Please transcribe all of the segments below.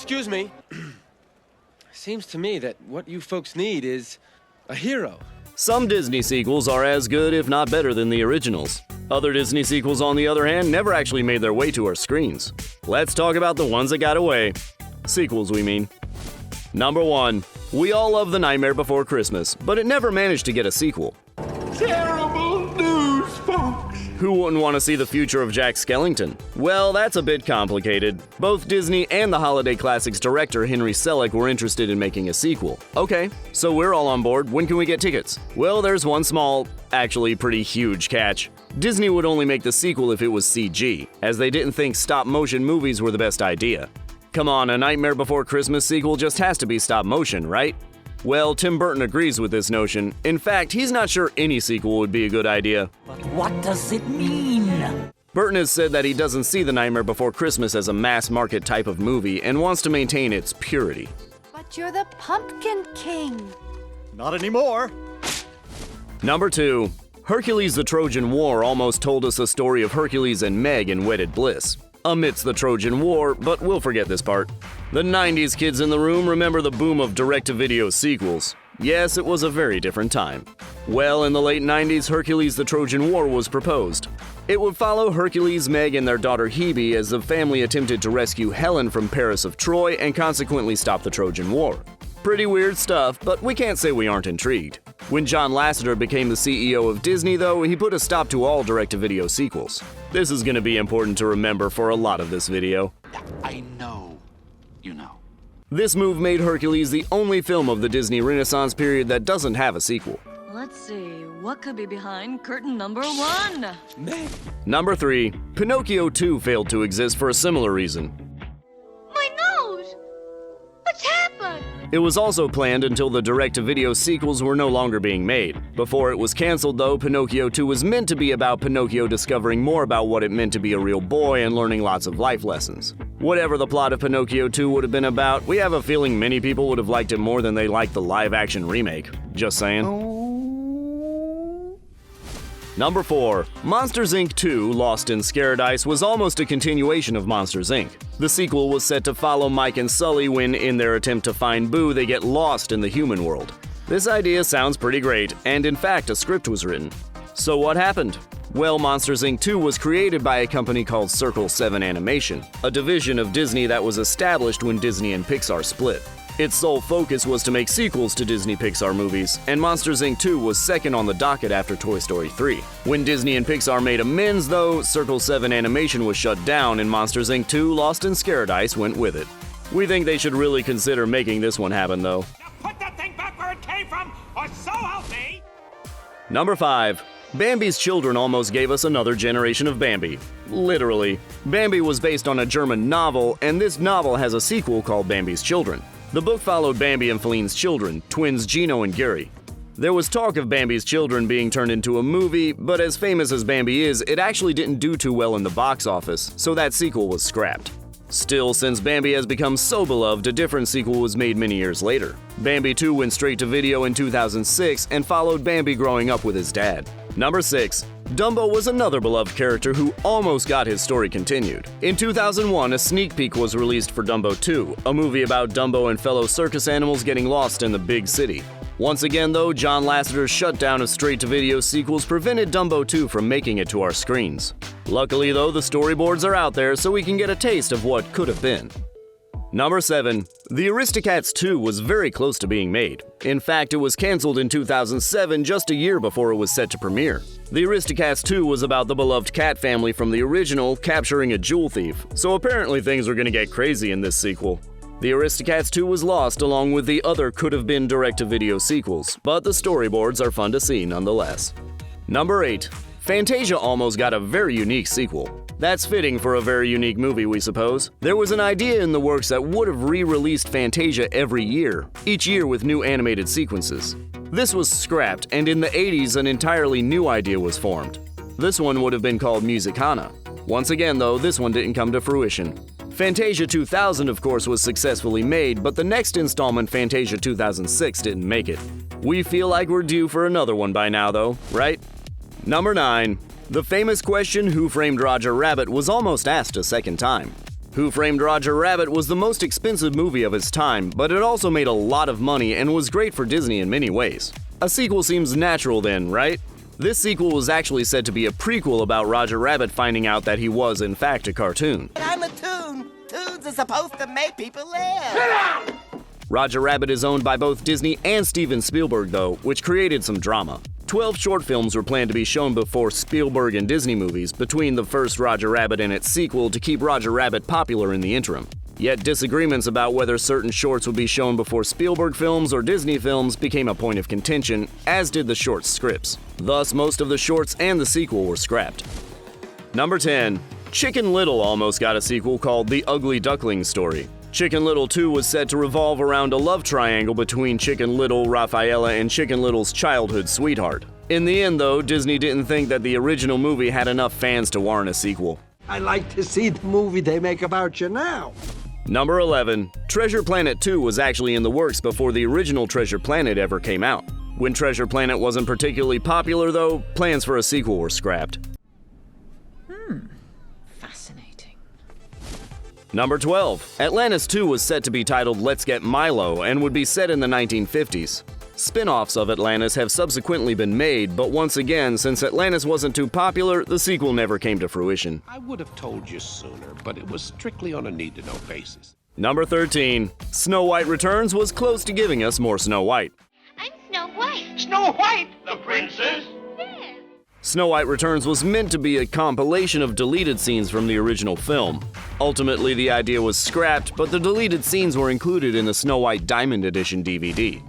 Excuse me. Seems to me that what you folks need is a hero. Some Disney sequels are as good, if not better, than the originals. Other Disney sequels, on the other hand, never actually made their way to our screens. Let's talk about the ones that got away. Sequels, we mean. Number 1. We all love The Nightmare Before Christmas, but it never managed to get a sequel. Terrible news, folks! Who wouldn't want to see the future of Jack Skellington? Well, that's a bit complicated. Both Disney and the holiday classics director Henry Selick were interested in making a sequel. Okay, so we're all on board. When can we get tickets? Well, there's one small, actually pretty huge catch. Disney would only make the sequel if it was CG, as they didn't think stop-motion movies were the best idea. Come on, A Nightmare Before Christmas sequel just has to be stop-motion, right? Well, Tim Burton agrees with this notion. In fact, he's not sure any sequel would be a good idea. But what does it mean? Burton has said that he doesn't see The Nightmare Before Christmas as a mass-market type of movie and wants to maintain its purity. But you're the Pumpkin King. Not anymore. Number 2. Hercules the Trojan War almost told us the story of Hercules and Meg in Wedded Bliss. Amidst the Trojan War, but we'll forget this part. The 90s kids in the room remember the boom of direct-to-video sequels. Yes, it was a very different time. Well, in the late 90s, Hercules the Trojan War was proposed. It would follow Hercules, Meg, and their daughter Hebe as the family attempted to rescue Helen from Paris of Troy and consequently stop the Trojan War. Pretty weird stuff, but we can't say we aren't intrigued. When John Lasseter became the CEO of Disney, though, he put a stop to all direct-to-video sequels. This is going to be important to remember for a lot of this video. I know. You know. This move made Hercules the only film of the Disney Renaissance period that doesn't have a sequel. Let's see, what could be behind curtain number 1? Number 3. Pinocchio 2 failed to exist for a similar reason. My nose! What's happened? It was also planned until the direct-to-video sequels were no longer being made. Before it was canceled, though, Pinocchio 2 was meant to be about Pinocchio discovering more about what it meant to be a real boy and learning lots of life lessons. Whatever the plot of Pinocchio 2 would have been about, we have a feeling many people would have liked it more than they liked the live-action remake. Just saying. Number 4. Monsters, Inc. 2 Lost in Scaradise was almost a continuation of Monsters, Inc. The sequel was set to follow Mike and Sully when, in their attempt to find Boo, they get lost in the human world. This idea sounds pretty great, and in fact, a script was written. So what happened? Well, Monsters, Inc. 2 was created by a company called Circle 7 Animation, a division of Disney that was established when Disney and Pixar split. Its sole focus was to make sequels to Disney Pixar movies, and Monsters, Inc. 2 was second on the docket after Toy Story 3. When Disney and Pixar made amends, though, Circle 7 Animation was shut down and Monsters, Inc. 2 Lost in Scaradise went with it. We think they should really consider making this one happen, though. Now put that thing back where it came from, or so help me! Number 5. Bambi's Children almost gave us another generation of Bambi. Literally. Bambi was based on a German novel, and this novel has a sequel called Bambi's Children. The book followed Bambi and Feline's children, twins Gino and Gary. There was talk of Bambi's Children being turned into a movie, but as famous as Bambi is, it actually didn't do too well in the box office, so that sequel was scrapped. Still, since Bambi has become so beloved, a different sequel was made many years later. Bambi 2 went straight to video in 2006 and followed Bambi growing up with his dad. Number 6. Dumbo was another beloved character who almost got his story continued. In 2001, a sneak peek was released for Dumbo 2, a movie about Dumbo and fellow circus animals getting lost in the big city. Once again, though, John Lasseter's shutdown of straight-to-video sequels prevented Dumbo 2 from making it to our screens. Luckily, though, the storyboards are out there so we can get a taste of what could have been. Number 7. The Aristocats 2 was very close to being made. In fact, it was cancelled in 2007, just a year before it was set to premiere. The Aristocats 2 was about the beloved cat family from the original capturing a jewel thief, so apparently things were gonna get crazy in this sequel. The Aristocats 2 was lost along with the other could-have-been direct-to-video sequels, but the storyboards are fun to see nonetheless. Number 8. Fantasia almost got a very unique sequel. That's fitting for a very unique movie, we suppose. There was an idea in the works that would have re-released Fantasia every year, each year with new animated sequences. This was scrapped, and in the 80s an entirely new idea was formed. This one would have been called Musicana. Once again, though, this one didn't come to fruition. Fantasia 2000, of course, was successfully made, but the next installment, Fantasia 2006, didn't make it. We feel like we're due for another one by now, though, right? Number 9. The famous question, Who Framed Roger Rabbit, was almost asked a second time. Who Framed Roger Rabbit was the most expensive movie of its time, but it also made a lot of money and was great for Disney in many ways. A sequel seems natural then, right? This sequel was actually said to be a prequel about Roger Rabbit finding out that he was in fact a cartoon. I'm a toon. Toons are supposed to make people live. Sit down! Roger Rabbit is owned by both Disney and Steven Spielberg though, which created some drama. 12 short films were planned to be shown before Spielberg and Disney movies between the first Roger Rabbit and its sequel to keep Roger Rabbit popular in the interim. Yet disagreements about whether certain shorts would be shown before Spielberg films or Disney films became a point of contention, as did the short scripts. Thus, most of the shorts and the sequel were scrapped. Number 10. Chicken Little almost got a sequel called The Ugly Duckling Story. Chicken Little 2 was said to revolve around a love triangle between Chicken Little, Rafaela, and Chicken Little's childhood sweetheart. In the end, though, Disney didn't think that the original movie had enough fans to warrant a sequel. I like to see the movie they make about you now. Number 11. Treasure Planet 2 was actually in the works before the original Treasure Planet ever came out. When Treasure Planet wasn't particularly popular, though, plans for a sequel were scrapped. Fascinating. Number 12. Atlantis 2 was set to be titled Let's Get Milo and would be set in the 1950s. Spin-offs of Atlantis have subsequently been made, but once again, since Atlantis wasn't too popular, the sequel never came to fruition. I would have told you sooner, but it was strictly on a need-to-know basis. Number 13. Snow White Returns was close to giving us more Snow White. I'm Snow White. Snow White, the princess? Yes. Snow White Returns was meant to be a compilation of deleted scenes from the original film. Ultimately, the idea was scrapped, but the deleted scenes were included in the Snow White Diamond Edition DVD.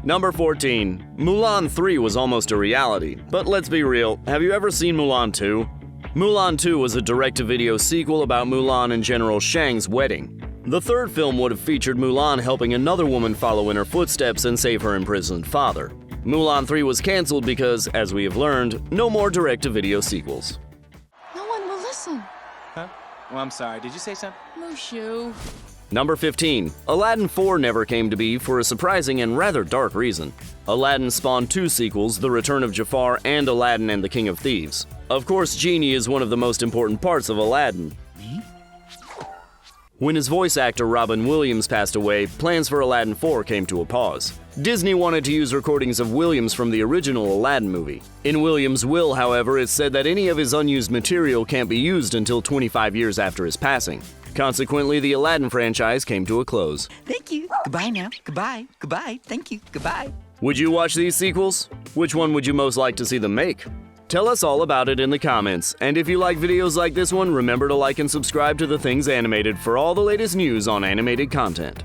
Number 14. Mulan 3 was almost a reality, but let's be real, have you ever seen Mulan 2? Mulan 2 was a direct-to-video sequel about Mulan and General Shang's wedding. The third film would have featured Mulan helping another woman follow in her footsteps and save her imprisoned father. Mulan 3 was cancelled because, as we have learned, no more direct-to-video sequels. No one will listen. Huh? Well, I'm sorry. Did you say something? Mushu. Number 15. Aladdin IV never came to be for a surprising and rather dark reason. Aladdin spawned two sequels, The Return of Jafar and Aladdin and the King of Thieves. Of course, Genie is one of the most important parts of Aladdin. When his voice actor Robin Williams passed away, plans for Aladdin IV came to a pause. Disney wanted to use recordings of Williams from the original Aladdin movie. In Williams' will, however, it's said that any of his unused material can't be used until 25 years after his passing. Consequently, the Aladdin franchise came to a close. Thank you. Goodbye now. Goodbye. Goodbye. Thank you. Goodbye. Would you watch these sequels? Which one would you most like to see them make? Tell us all about it in the comments, and if you like videos like this one, remember to like and subscribe to The Things Animated for all the latest news on animated content.